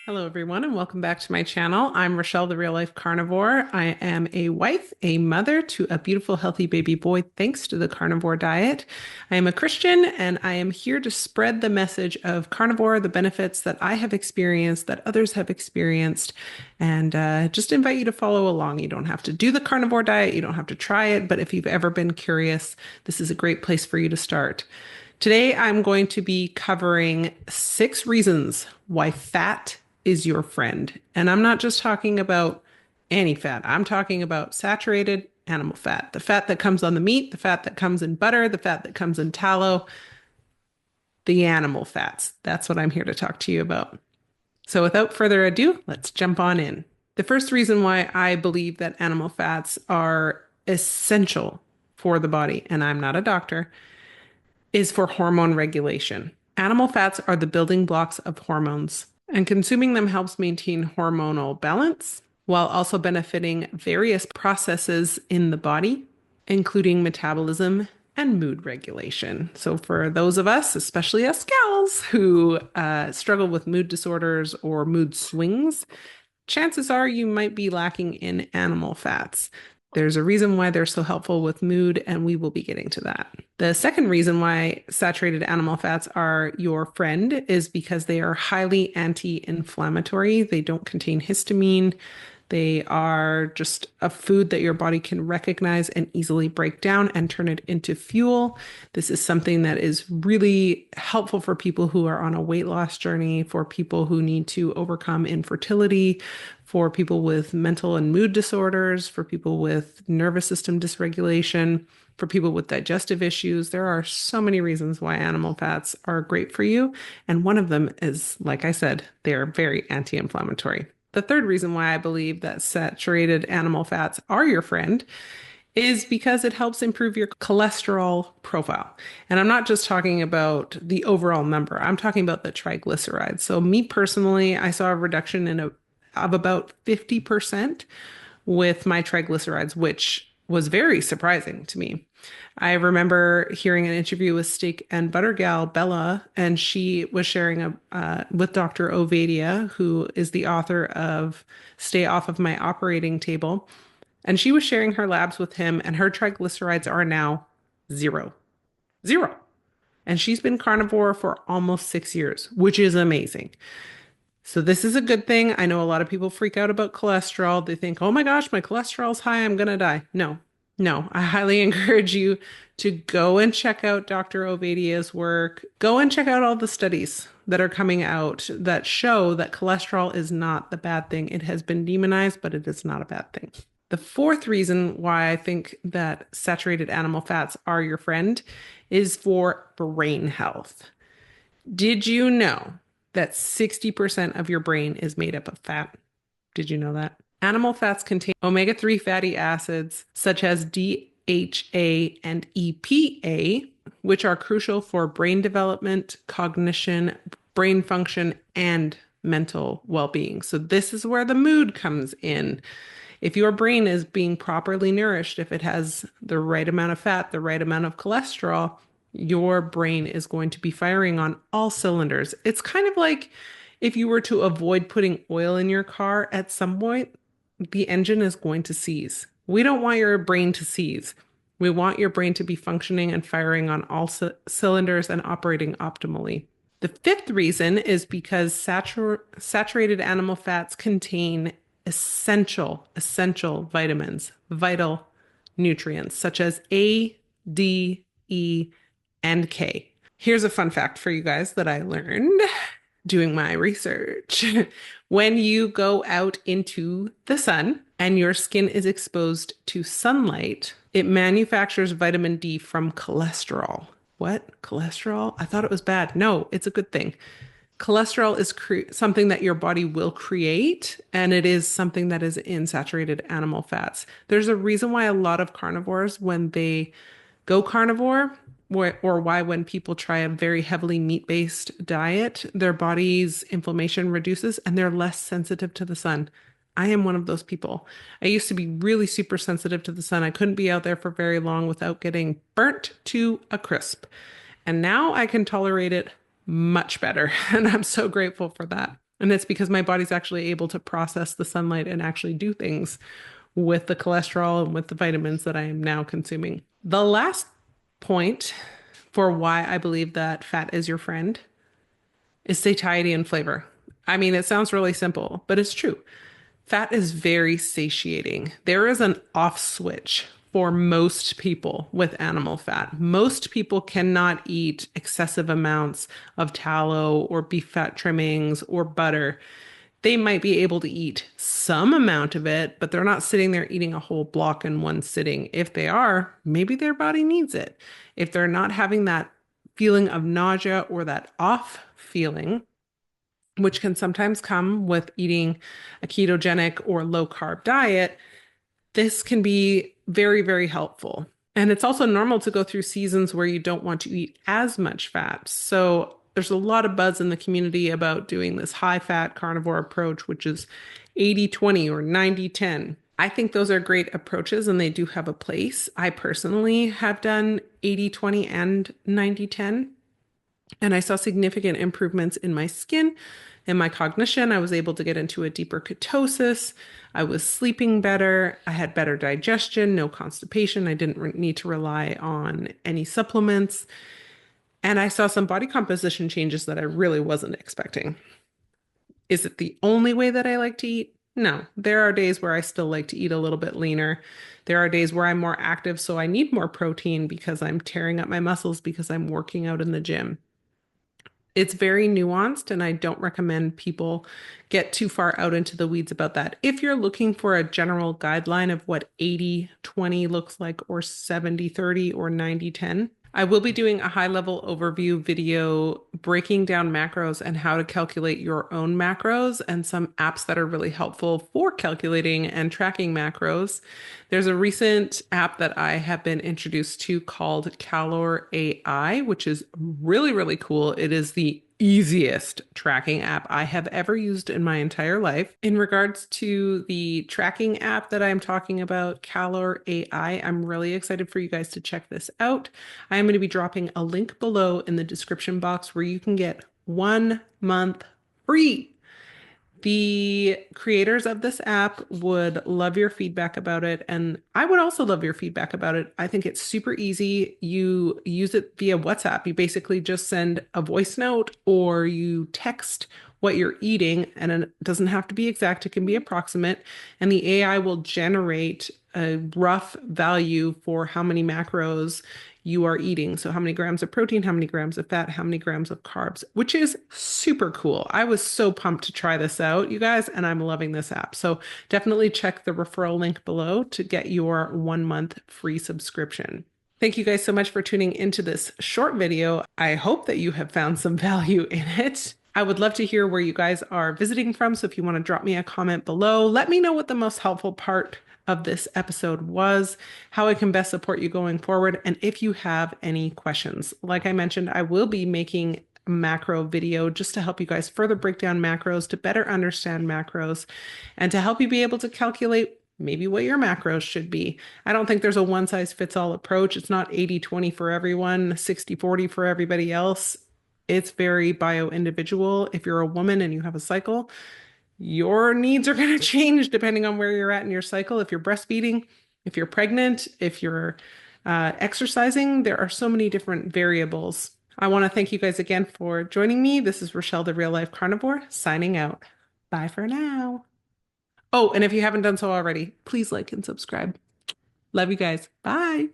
Hello, everyone, and welcome back to my channel. I'm Richelle, the Real Life Carnivore. I am a wife, a mother to a beautiful, healthy baby boy, thanks to the carnivore diet. I am a Christian, and I am here to spread the message of carnivore, the benefits that I have experienced, that others have experienced, and just invite you to follow along. You don't have to do the carnivore diet, you don't have to try it, but if you've ever been curious, this is a great place for you to start. Today, I'm going to be covering 6 reasons why fat is your friend. And I'm not just talking about any fat. I'm talking about saturated animal fat, the fat that comes on the meat, the fat that comes in butter, the fat that comes in tallow, the animal fats. That's what I'm here to talk to you about. So without further ado, let's jump on in. The first reason why I believe that animal fats are essential for the body, and I'm not a doctor, is for hormone regulation. Animal fats are the building blocks of hormones, and consuming them helps maintain hormonal balance while also benefiting various processes in the body, including metabolism and mood regulation. So, for those of us, especially us gals, who struggle with mood disorders or mood swings, chances are you might be lacking in animal fats. There's a reason why they're so helpful with mood, and we will be getting to that. The second reason why saturated animal fats are your friend is because they are highly anti-inflammatory. They don't contain histamine. They are just a food that your body can recognize and easily break down and turn it into fuel. This is something that is really helpful for people who are on a weight loss journey, for people who need to overcome infertility, for people with mental and mood disorders, for people with nervous system dysregulation, for people with digestive issues. There are so many reasons why animal fats are great for you. And one of them is, like I said, they're very anti-inflammatory. The third reason why I believe that saturated animal fats are your friend is because it helps improve your cholesterol profile. And I'm not just talking about the overall number, I'm talking about the triglycerides. So, me personally, I saw a reduction of about 50% with my triglycerides, which was very surprising to me. I remember hearing an interview with Steak and Butter gal Bella, and she was sharing with Dr. Ovadia, who is the author of Stay Off of My Operating Table. And she was sharing her labs with him, and her triglycerides are now zero. Zero. And she's been carnivore for almost 6 years, which is amazing. So this is a good thing. I know a lot of people freak out about cholesterol. They think, oh my gosh, my cholesterol's high, I'm gonna die. No, no, I highly encourage you to go and check out Dr. Ovadia's work. Go and check out all the studies that are coming out that show that cholesterol is not the bad thing. It has been demonized, but it is not a bad thing. The fourth reason why I think that saturated animal fats are your friend is for brain health. Did you know that 60% of your brain is made up of fat? Did you know that? Animal fats contain omega-3 fatty acids such as DHA and EPA, which are crucial for brain development, cognition, brain function, and mental well-being. So this is where the mood comes in. If your brain is being properly nourished, if it has the right amount of fat, the right amount of cholesterol, your brain is going to be firing on all cylinders. It's kind of like if you were to avoid putting oil in your car at some point, the engine is going to seize. We don't want your brain to seize. We want your brain to be functioning and firing on all cylinders and operating optimally. The fifth reason is because saturated animal fats contain essential vitamins, vital nutrients such as A, D, E, and K. Here's a fun fact for you guys that I learned doing my research. When you go out into the sun and your skin is exposed to sunlight, it manufactures vitamin D from cholesterol. What? Cholesterol? I thought it was bad. No, it's a good thing. Cholesterol is something that your body will create, and it is something that is in saturated animal fats. There's a reason why a lot of carnivores, when they go carnivore, or why when people try a very heavily meat-based diet, their body's inflammation reduces and they're less sensitive to the sun. I am one of those people. I used to be really super sensitive to the sun. I couldn't be out there for very long without getting burnt to a crisp. And now I can tolerate it much better. And I'm so grateful for that. And it's because my body's actually able to process the sunlight and actually do things with the cholesterol and with the vitamins that I am now consuming. The last point for why I believe that fat is your friend is satiety and flavor. I mean, it sounds really simple, but it's true. Fat is very satiating. There is an off switch for most people with animal fat. Most people cannot eat excessive amounts of tallow or beef fat trimmings or butter. They might be able to eat some amount of it, but they're not sitting there eating a whole block in one sitting. If they are, maybe their body needs it. If they're not having that feeling of nausea or that off feeling, which can sometimes come with eating a ketogenic or low carb diet, this can be very, very helpful. And it's also normal to go through seasons where you don't want to eat as much fat. So there's a lot of buzz in the community about doing this high fat carnivore approach, which is 80-20 or 90-10. I think those are great approaches and they do have a place. I personally have done 80-20 and 90-10. And I saw significant improvements in my skin and my cognition. I was able to get into a deeper ketosis. I was sleeping better. I had better digestion, no constipation. I didn't need to rely on any supplements. And I saw some body composition changes that I really wasn't expecting. Is it the only way that I like to eat? No. There are days where I still like to eat a little bit leaner. There are days where I'm more active, so I need more protein because I'm tearing up my muscles because I'm working out in the gym. It's very nuanced, and I don't recommend people get too far out into the weeds about that. If you're looking for a general guideline of what 80-20 looks like, or 70-30, or 90-10, I will be doing a high-level overview video breaking down macros and how to calculate your own macros and some apps that are really helpful for calculating and tracking macros. There's a recent app that I have been introduced to called Calor AI, which is really, really cool. It is the easiest tracking app I have ever used in my entire life. In regards to the tracking app that I'm talking about, Calor AI, I'm really excited for you guys to check this out. I am going to be dropping a link below in the description box where you can get 1 month free. The creators of this app would love your feedback about it, and I would also love your feedback about it. I think it's super easy. You use it via WhatsApp. You basically just send a voice note or you text what you're eating, and it doesn't have to be exact, it can be approximate, and the AI will generate a rough value for how many macros you are eating. So how many grams of protein, how many grams of fat, how many grams of carbs, which is super cool. I was so pumped to try this out, you guys, and I'm loving this app. So definitely check the referral link below to get your 1 month free subscription. Thank you guys so much for tuning into this short video. I hope that you have found some value in it. I would love to hear where you guys are visiting from. So if you want to drop me a comment below, let me know what the most helpful part of this episode was, how I can best support you going forward, and if you have any questions. Like I mentioned, I will be making a macro video just to help you guys further break down macros, to better understand macros, and to help you be able to calculate maybe what your macros should be. I don't think there's a one size fits all approach. It's not 80-20 for everyone, 60-40 for everybody else. It's very bio individual. If you're a woman and you have a cycle, your needs are going to change depending on where you're at in your cycle. If you're breastfeeding, if you're pregnant, if you're exercising, there are so many different variables. I want to thank you guys again for joining me. This is Richelle, the Real Life Carnivore, signing out. Bye for now. Oh, and if you haven't done so already, please like and subscribe. Love you guys. Bye.